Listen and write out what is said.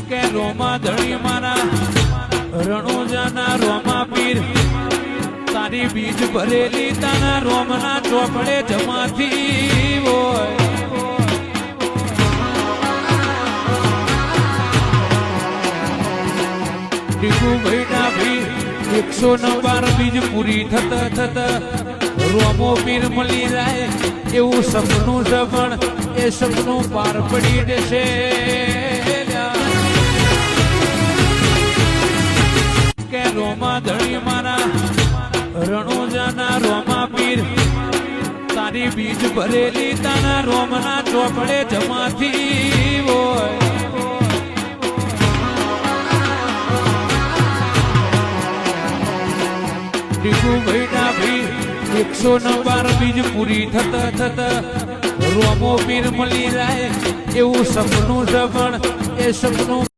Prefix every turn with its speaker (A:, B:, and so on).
A: કે રોમા ધણી મારા રણુજાના રોમા પીર તારી બીજ ભરેલી તાના રોમના ચોપડે જમાથી હોય ટીકુ ભાઈના ભી 112 બીજ પૂરી થતા રોમો પીર મળી જાય એવું સપનું છે પણ એ સપનું પાર પડી દેશે કે રોમા ધણી મારા રણુજાના રોમા પીર તારી બીજ ભરેલી તાના રોમના ચોપડે જમાથી હોય ટીકુ ભાઈના ભી 112 બીજ પૂરી થતા રોમો પીર મળી જાય એવું સપનું છે પણ એ સપનું